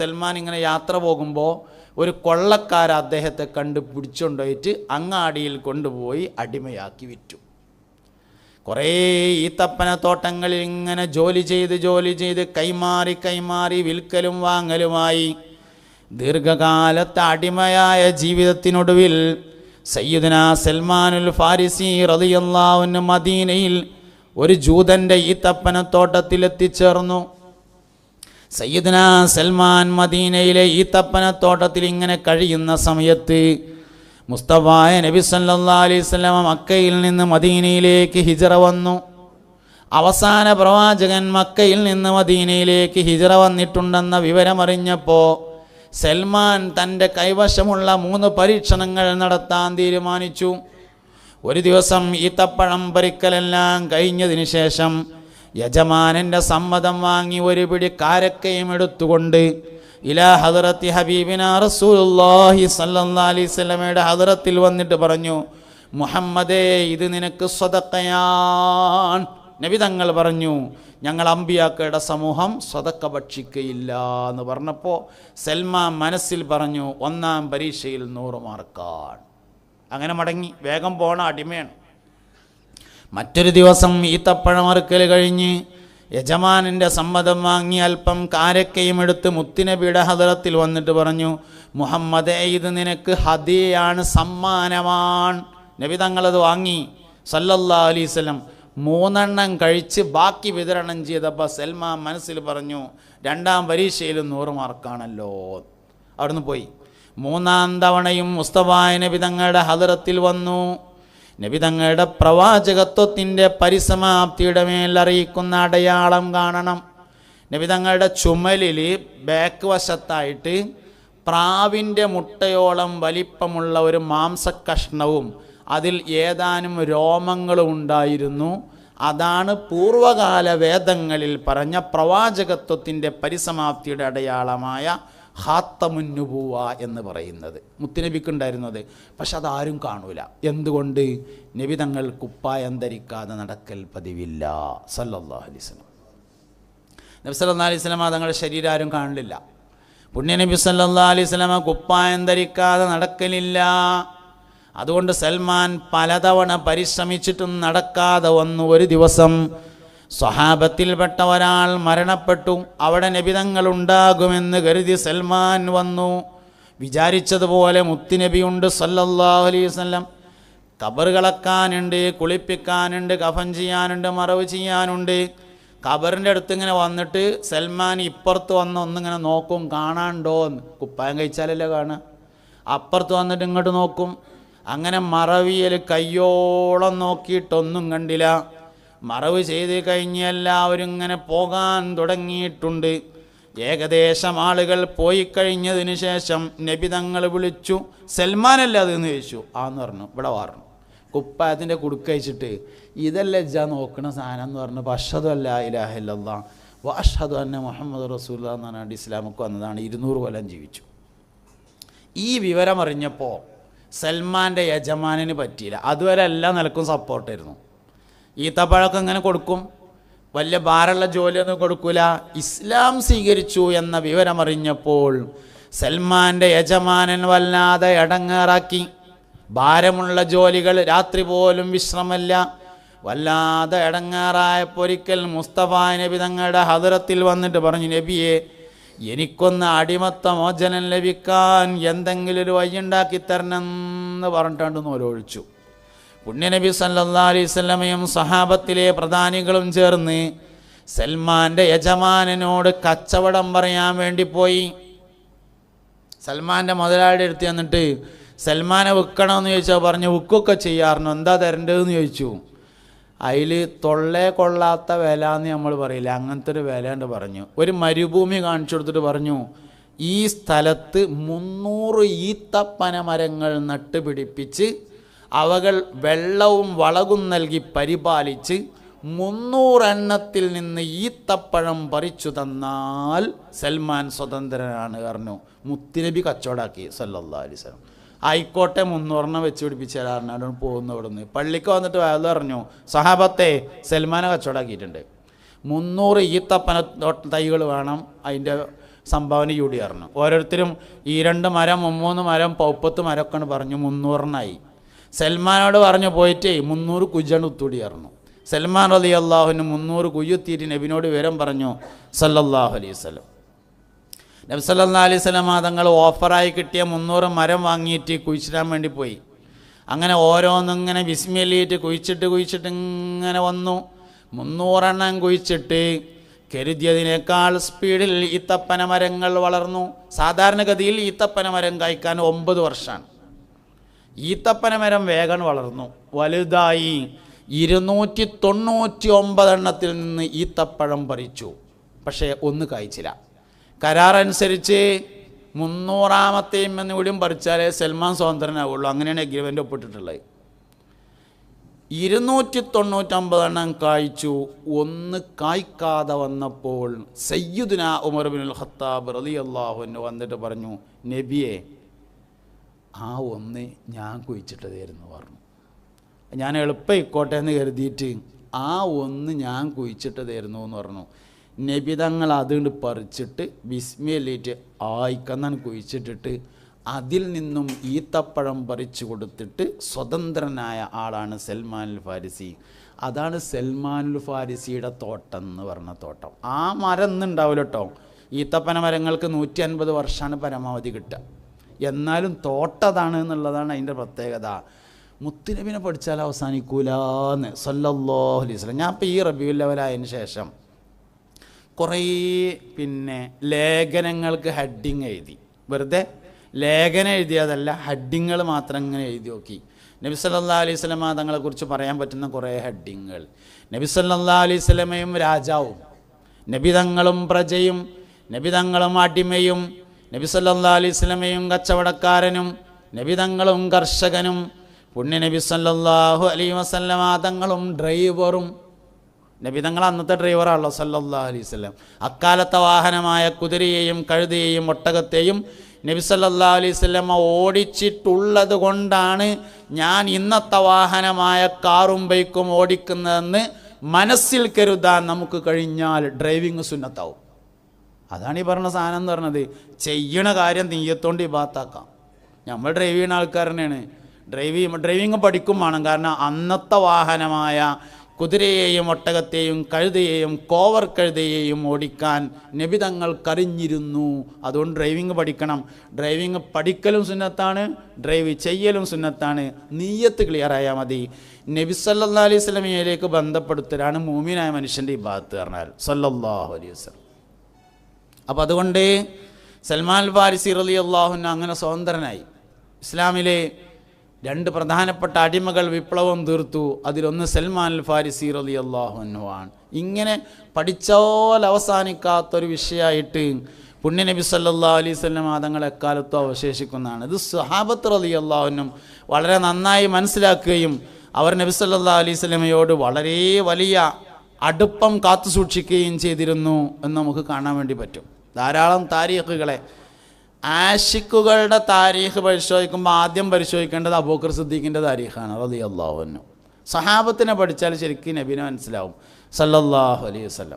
സൽമാൻ ഇങ്ങനെ യാത്ര പോകുമ്പോൾ ഒരു കൊള്ളക്കാർ അദ്ദേഹത്തെ കണ്ട് പിടിച്ചുകൊണ്ടുപോയിട്ട് അങ്ങാടിയിൽ കൊണ്ടുപോയി അടിമയാക്കി വിറ്റു. കുറേ ഈത്തപ്പന തോട്ടങ്ങളിൽ ഇങ്ങനെ ജോലി ചെയ്ത് കൈമാറി വിൽക്കലും വാങ്ങലുമായി ദീർഘകാലത്തെ അടിമയായ ജീവിതത്തിനൊടുവിൽ സയ്യിദുനാ സൽമാനുൽ ഫാരിസി റളിയല്ലാഹു അൻഹു മദീനയിൽ ഒരു ജൂതൻ്റെ ഈത്തപ്പനത്തോട്ടത്തിൽ എത്തിച്ചേർന്നു. സയ്യിദുനാ സൽമാൻ മദീനയിലെ ഈത്തപ്പനത്തോട്ടത്തിൽ ഇങ്ങനെ കഴിയുന്ന സമയത്ത് മുസ്തഫായ നബി സല്ലല്ലാഹു അലൈഹി വസല്ലം മക്കയിൽ നിന്ന് മദീനയിലേക്ക് ഹിജ്റ വന്നു. അവസാന പ്രവാചകൻ മക്കയിൽ നിന്ന് മദീനയിലേക്ക് ഹിജ്റ വന്നിട്ടുണ്ടെന്ന വിവരമറിഞ്ഞപ്പോൾ സൽമാൻ തൻ്റെ കൈവശമുള്ള 3 പരീക്ഷണങ്ങൾ നടത്താൻ തീരുമാനിച്ചു. ഒരു ദിവസം ഈത്തപ്പഴം പറിക്കലെല്ലാം കഴിഞ്ഞതിന് ശേഷം യജമാനൻ്റെ സമ്മതം വാങ്ങി ഒരു പിടി കാരക്കയും എടുത്തുകൊണ്ട് ഇലാ ഹദറത്തി ഹബീബിനാ റസൂലുള്ളാഹി സ്വല്ലല്ലാഹി അലൈഹി വസല്ലമയുടെ ഹദറത്തിൽ വന്നിട്ട് പറഞ്ഞു, മുഹമ്മദേ, ഇത് നിനക്ക് സ്വതക്കയാണ്. നബി തങ്ങൾ പറഞ്ഞു, ഞങ്ങൾ അമ്പിയാക്കളുടെ സമൂഹം സ്വതക്ക ഭക്ഷിക്കയില്ല എന്ന് പറഞ്ഞപ്പോൾ സൽമാൻ മനസ്സിൽ പറഞ്ഞു, 1ാം പരീക്ഷയിൽ 100 മാർക്കാണ്. അങ്ങനെ മടങ്ങി, വേഗം പോണ അടിമയാണ്. മറ്റൊരു ദിവസം ഈത്തപ്പഴം അറുക്കൽ കഴിഞ്ഞ് യജമാനൻ്റെ സമ്മതം വാങ്ങി അല്പം കാരക്കയും എടുത്ത് മുത്തുനബിയുടെ ഹദറത്തിൽ വന്നിട്ട് പറഞ്ഞു, മുഹമ്മദേ, ഇത് നിനക്ക് ഹദിയയാണ്, സമ്മാനമാണ്. നബി തങ്ങളത് വാങ്ങി സല്ലല്ലാഹു അലൈഹി വസല്ലം 3 എണ്ണം കഴിച്ച് ബാക്കി വിതരണം ചെയ്തപ്പോൾ സൽമാൻ മനസ്സിൽ പറഞ്ഞു, 2ാം പരീക്ഷയിൽ 100 മാർക്കാണല്ലോ. അവിടുന്ന് പോയി. 3ാം തവണയും മുസ്തഫായ നബി തങ്ങളുടെ ഹദറത്തിൽ വന്നു. നബി തങ്ങളുടെ പ്രവാചകത്വത്തിൻ്റെ പരിസമാപ്തിയുടെ മേൽ അറിയിക്കുന്ന അടയാളം കാണണം. നബി തങ്ങളുടെ ചുമലിൽ ബാക്ക് വശത്തായിട്ട് പ്രാവിൻ്റെ മുട്ടയോളം വലിപ്പമുള്ള ഒരു മാംസക്കഷ്ണവും അതിൽ ഏതാനും രോമങ്ങളും ഉണ്ടായിരുന്നു. അതാണ് പൂർവകാല വേദങ്ങളിൽ പറഞ്ഞ പ്രവാചകത്വത്തിൻ്റെ പരിസമാപ്തിയുടെ അടയാളമായ ഖാത്തമുൻ നുബുവ എന്ന് പറയുന്നത്. മുത്തുനബിക്കുണ്ടായിരുന്നത്. പക്ഷെ അതാരും കാണൂല. എന്തുകൊണ്ട്? നബി തങ്ങൾ കുപ്പായം ധരിക്കാതെ നടക്കൽ പതിവില്ല സല്ലല്ലാഹു അലൈഹി വസല്ലം. നബി സല്ലല്ലാഹു അലൈഹി വസല്ലം തങ്ങളുടെ ശരീരം ആരും കാണില്ല. പുണ്യനബി സല്ലല്ലാഹു അലൈഹി വസല്ലം കുപ്പായം ധരിക്കാതെ നടക്കലില്ല. അതുകൊണ്ട് സൽമാൻ പലതവണ പരിശ്രമിച്ചിട്ടും നടക്കാതെ വന്നു. ഒരു ദിവസം സ്വഹാബത്തിൽപ്പെട്ട ഒരാൾ മരണപ്പെട്ടു. അവിടെ നബിതങ്ങൾ ഉണ്ടാകുമെന്ന് കരുതി സൽമാൻ വന്നു. വിചാരിച്ചതുപോലെ മുത്തുനബിയുണ്ട് സല്ലല്ലാഹു അലൈഹി വസല്ലം. ഖബർ കളക്കാനുണ്ട്, കുളിപ്പിക്കാനുണ്ട്, കഫൻ ചെയ്യാനുണ്ട്, മറവ് ചെയ്യാനുണ്ട്. ഖബറിൻ്റെ അടുത്ത് ഇങ്ങനെ വന്നിട്ട് സൽമാൻ ഇപ്പുറത്ത് വന്ന് ഒന്നിങ്ങനെ നോക്കും, കാണാണ്ടോ എന്ന്. കുപ്പായം കഴിച്ചാലല്ലേ കാണുക. അപ്പുറത്ത് വന്നിട്ട് ഇങ്ങോട്ട് നോക്കും. അങ്ങനെ മറവിയിൽ കയ്യോളം നോക്കിയിട്ടൊന്നും കണ്ടില്ല. മറവ് ചെയ്ത് കഴിഞ്ഞ് എല്ലാവരും ഇങ്ങനെ പോകാൻ തുടങ്ങിയിട്ടുണ്ട്. ഏകദേശം ആളുകൾ പോയി കഴിഞ്ഞതിന് ശേഷം നബി തങ്ങൾ വിളിച്ചു, സൽമാനല്ലേ അതെന്ന് ചോദിച്ചു. ആന്ന് പറഞ്ഞു. ഇവിടെ പറഞ്ഞു കുപ്പായത്തിൻ്റെ കുടുക്കഴിച്ചിട്ട്, ഇതല്ലേ ജാ നോക്കണ സാധനം എന്ന് പറഞ്ഞു. അഷ്ഹദു അല്ലാ ഇലാഹ ഇല്ലല്ലാഹ് വ അഷ്ഹദു അന്ന മുഹമ്മദ് റസൂലുള്ളാഹ് എന്ന് പറഞ്ഞാൽ ഇസ്ലാമൊക്കെ വന്നതാണ്. 200 കൊല്ലം ജീവിച്ചു. ഈ വിവരം അറിഞ്ഞപ്പോൾ സൽമാൻ്റെ യജമാനന് പറ്റിയില്ല. അതുവരെ എല്ലാ നിലക്കും സപ്പോർട്ടായിരുന്നു. ഈത്തപ്പഴമൊക്കെ ഇങ്ങനെ കൊടുക്കും, വലിയ ഭാരമുള്ള ജോലിയൊന്നും കൊടുക്കൂല. ഇസ്ലാം സ്വീകരിച്ചു എന്ന വിവരമറിഞ്ഞപ്പോൾ സൽമാൻ്റെ യജമാനൻ വല്ലാതെ ഇടങ്ങേറാക്കി. ഭാരമുള്ള ജോലികൾ, രാത്രി പോലും വിശ്രമമില്ല. വല്ലാതെ ഇടങ്ങേറായപ്പോൾ ഒരിക്കൽ മുസ്തഫ നബി തങ്ങളുടെ ഹദറത്തിൽ വന്നിട്ട് പറഞ്ഞു, നബിയെ, എനിക്കൊന്ന് അടിമത്ത മോചനം ലഭിക്കാൻ എന്തെങ്കിലും ഒരു വഴിയുണ്ടാക്കി തരണം എന്ന് പറഞ്ഞിട്ടാണ്ട് നോലൊഴിച്ചു. പുണ്യനബി സല്ലല്ലാഹു അലൈഹി വസല്ലമയും സഹാബത്തിലെ പ്രധാനികളും ചേർന്ന് സൽമാൻ്റെ യജമാനനോട് കച്ചവടം പറയാൻ വേണ്ടി പോയി. സൽമാൻ്റെ മുതലാളിയുടെ അടുത്ത് എന്നിട്ട് സൽമാനെ വിൽക്കണമെന്ന് ചോദിച്ചാൽ പറഞ്ഞു, വിൽക്കുകയൊക്കെ ചെയ്യാറുണ്ട്, എന്താ തരേണ്ടതെന്ന് ചോദിച്ചു. അതിൽ തൊള്ളേ കൊള്ളാത്ത വില എന്ന് നമ്മൾ പറയില്ല, അങ്ങനത്തെ ഒരു വില ഉണ്ട് പറഞ്ഞു. ഒരു മരുഭൂമി കാണിച്ചു കൊടുത്തിട്ട് പറഞ്ഞു, ഈ സ്ഥലത്ത് 300 ഈത്തപ്പന മരങ്ങൾ നട്ടുപിടിപ്പിച്ച് അവകൾ വെള്ളവും വളവും നൽകി പരിപാലിച്ച് 300 എണ്ണത്തിൽ നിന്ന് ഈത്തപ്പഴം പറിച്ചു തന്നാൽ സൽമാൻ സ്വതന്ത്രനാണ് പറഞ്ഞു. മുത്തുനബി കച്ചവടാക്കി സല്ലല്ലാഹു അലൈഹി വസല്ലം. ആയിക്കോട്ടെ 300 വെച്ച് പിടിപ്പിച്ച് തരാറിനാണ് പോകുന്നു. ഇവിടുന്ന് പള്ളിക്ക് വന്നിട്ട് വയല് പറഞ്ഞു, സഹാബത്തെ, സൽമാനെ കച്ചവടാക്കിയിട്ടുണ്ട്, 300 ഈത്തപ്പന തൈകൾ വേണം, അതിൻ്റെ സംഭാവന കൂടി പറഞ്ഞു. ഓരോരുത്തരും ഈ 2 മരം 3 മരം 30 മരമൊക്കെയാണ് പറഞ്ഞു. 300 സൽമാനോട് പറഞ്ഞു പോയിട്ട് 300 കുജ്ജാണ് ഉത്തൂടി പറഞ്ഞു. സൽമാൻ റളിയല്ലാഹുവിന് 300 കുയ്യുത്തിയിട്ട് നബിനോട് വിവരം പറഞ്ഞു സല്ലല്ലാഹു അലൈഹി വസല്ലം. നബി സല്ലല്ലാഹു അലൈഹി വസല്ലം തങ്ങൾ ഓഫറായി കിട്ടിയ 300 മരം വാങ്ങിയിട്ട് കുഴിച്ചിടാൻ വേണ്ടി പോയി. അങ്ങനെ ഓരോന്നിങ്ങനെ ബിസ്മില്ലിയിട്ട് കുഴിച്ചിട്ട് ഇങ്ങനെ വന്നു. 300 എണ്ണം കുഴിച്ചിട്ട് കരുതിയതിനേക്കാൾ സ്പീഡിൽ ഈത്തപ്പന മരങ്ങൾ വളർന്നു. സാധാരണഗതിയിൽ ഈത്തപ്പന മരം കായ്ക്കാൻ 9 വർഷമാണ്. ഈത്തപ്പന മരം വേഗം വളർന്നു, വലുതായി. 299 എണ്ണത്തിൽ നിന്ന് ഈത്തപ്പഴം പറിച്ചു. പക്ഷേ ഒന്ന് കായ്ച്ചില്ല. കരാറനുസരിച്ച് 300ാമത്തെയും എന്നുകൂടിയും പറിച്ചാലേ സൽമാൻ സ്വതന്ത്രനാവുള്ളൂ. അങ്ങനെയാണ് എഗ്രിമെൻ്റ് ഒപ്പിട്ടിട്ടുള്ളത്. 299 എണ്ണം കായ്ച്ചു. ഒന്ന് കായ്ക്കാതെ വന്നപ്പോൾ സയ്യിദുന ഉമർ ഇബ്നുൽ ഖത്താബ് റളിയല്ലാഹു അൻഹു വന്നിട്ട് പറഞ്ഞു, നബിയെ, ആ ഒന്ന് ഞാൻ കുഴിച്ചിട്ടതായിരുന്നു പറഞ്ഞു. ഞാൻ എളുപ്പം ഇക്കോട്ടെ എന്ന് കരുതിയിട്ട് ആ ഒന്ന് ഞാൻ കുഴിച്ചിട്ടതായിരുന്നു എന്ന് പറഞ്ഞു. നബി തങ്ങൾ അതുകൊണ്ട് പറിച്ചിട്ട് ബിസ്മില്ലിട്ട് ആയിക്കന്നാണ് കുഴിച്ചിട്ടിട്ട് അതിൽ നിന്നും ഈത്തപ്പഴം പറിച്ചു കൊടുത്തിട്ട് സ്വതന്ത്രനായ ആളാണ് സൽമാനുൽ ഫാരിസി. അതാണ് സൽമാനുൽ ഫാരിസിയുടെ തോട്ടം എന്ന് പറഞ്ഞ തോട്ടം. ആ മരം ഇന്നുണ്ടാവില്ല കേട്ടോ. ഈത്തപ്പന മരങ്ങൾക്ക് 150 വർഷമാണ് പരമാവധി കിട്ടുക. എന്നാലും തോട്ടതാണ് എന്നുള്ളതാണ് അതിൻ്റെ പ്രത്യേകത. മുത്തുനബിനെ പഠിച്ചാൽ അവസാനിക്കൂലെന്ന് സല്ലല്ലാഹു അലൈഹി വസല്ലം. ഞാൻ ഇപ്പോൾ ഈ റബീഉൽ അവ്വലായതിന് ശേഷം കുറേ ലേഖനങ്ങൾക്ക് ഹെഡിങ് എഴുതി. വെറുതെ ലേഖനം എഴുതിയതല്ല, ഹെഡിങ്ങൾ മാത്രം ഇങ്ങനെ എഴുതി നോക്കി. നബി സല്ലല്ലാഹു അലൈഹി വസല്ലം തങ്ങളെക്കുറിച്ച് പറയാൻ പറ്റുന്ന കുറേ ഹെഡിങ്ങൾ. നബി സല്ലല്ലാഹു അലൈഹി വസല്ലമയും രാജാവും, നബി തങ്ങളും പ്രജയും, നബി തങ്ങളും അടിമയും, നബി സല്ലല്ലാഹു അലൈഹി വസല്ലമയും കച്ചവടക്കാരനും, നബി തങ്ങളും കർഷകനും, പുണ്യ നബി സല്ലല്ലാഹു അലൈഹി വസല്ലം തങ്ങളും ഡ്രൈവറും. നബി തങ്ങൾ അന്നത്തെ ഡ്രൈവറാണല്ലോ സല്ലല്ലാഹു അലൈഹി വസല്ലം. അക്കാലത്തെ വാഹനമായ കുതിരയെയും കഴുതയെയും ഒട്ടകത്തെയും നബി സല്ലല്ലാഹു അലൈഹി വസല്ലം ഓടിച്ചിട്ടുള്ളത് കൊണ്ടാണ് ഞാൻ ഇന്നത്തെ വാഹനമായ കാറും ബൈക്കും ഓടിക്കുന്നതെന്ന് മനസ്സിൽ കരുതാൻ നമുക്ക് കഴിഞ്ഞാൽ ഡ്രൈവിങ് സുന്നത്താവും. അതാണ് ഈ പറഞ്ഞ സാധനം എന്ന് പറഞ്ഞത്. ചെയ്യണ കാര്യം നീയത്തോണ്ട് ഇബാത്താക്കാം. നമ്മൾ ഡ്രൈവ് ചെയ്യുന്ന ആൾക്കാർ തന്നെയാണ്. ഡ്രൈവിങ് പഠിക്കും വേണം. കാരണം അന്നത്തെ വാഹനമായ കുതിരയെയും ഒട്ടകത്തെയും കഴുതയെയും കോവർ കഴുതയെയും ഓടിക്കാൻ നബി തങ്ങൾ കറിഞ്ഞിരുന്നു. അതുകൊണ്ട് ഡ്രൈവിങ് പഠിക്കണം. ഡ്രൈവിങ് പഠിക്കലും സുന്നത്താണ്, ഡ്രൈവ് ചെയ്യലും സുന്നത്താണ്. നീയത്ത് ക്ലിയറായാൽ മതി. നബി സല്ലല്ലാഹു അലൈഹി വസല്ലമയിലേക്ക് ബന്ധപ്പെടുത്തലാണ് മൂമിനായ മനുഷ്യൻ്റെ ഇബാദത്ത് പറഞ്ഞാൽ സല്ലല്ലാഹു അലൈഹി വസല്ലം. അപ്പോൾ അതുകൊണ്ട് സൽമാൻ ഫാരിസി റളിയല്ലാഹു അൻഹു അങ്ങനെ സ്വതന്ത്രനായി. ഇസ്ലാമിലെ 2 പ്രധാനപ്പെട്ട അടിമകൾ വിപ്ലവം തീർത്തു. അതിലൊന്ന് സൽമാൻ ഫാരിസി റളിയല്ലാഹു അൻഹു ആണ്. ഇങ്ങനെ പഠിച്ചാൽ അവസാനിക്കാത്തൊരു വിഷയമായിട്ട് പുണ്യ നബി സല്ലല്ലാഹു അലൈഹി വസല്ലം തങ്ങൾ എക്കാലത്തും അവശേഷിക്കുന്നതാണ്. ഇത് സ്വഹാബത്ത് റളിയല്ലാഹു അൻഹും വളരെ നന്നായി മനസ്സിലാക്കുകയും അവർ നബി സല്ലല്ലാഹു അലൈഹി വസല്ലമയോട് വളരെ വലിയ അടുപ്പം കാത്തു സൂക്ഷിക്കുകയും ചെയ്തിരുന്നു എന്ന് നമുക്ക് കാണാൻ വേണ്ടി പറ്റും. ധാരാളം താരീഖുകളെ, ആഷിഖുകളുടെ താരീഖ് പരിശോധിക്കുമ്പോൾ ആദ്യം പരിശോധിക്കേണ്ടത് അബൂബക്കർ സിദ്ദീഖിൻ്റെ താരീഖാണ് റളിയല്ലാഹു അൻഹു. സഹാബത്തിനെ പഠിച്ചാൽ ശരിക്കും നബിനെ മനസ്സിലാവും സല്ലല്ലാഹു അലൈഹി വസല്ലം.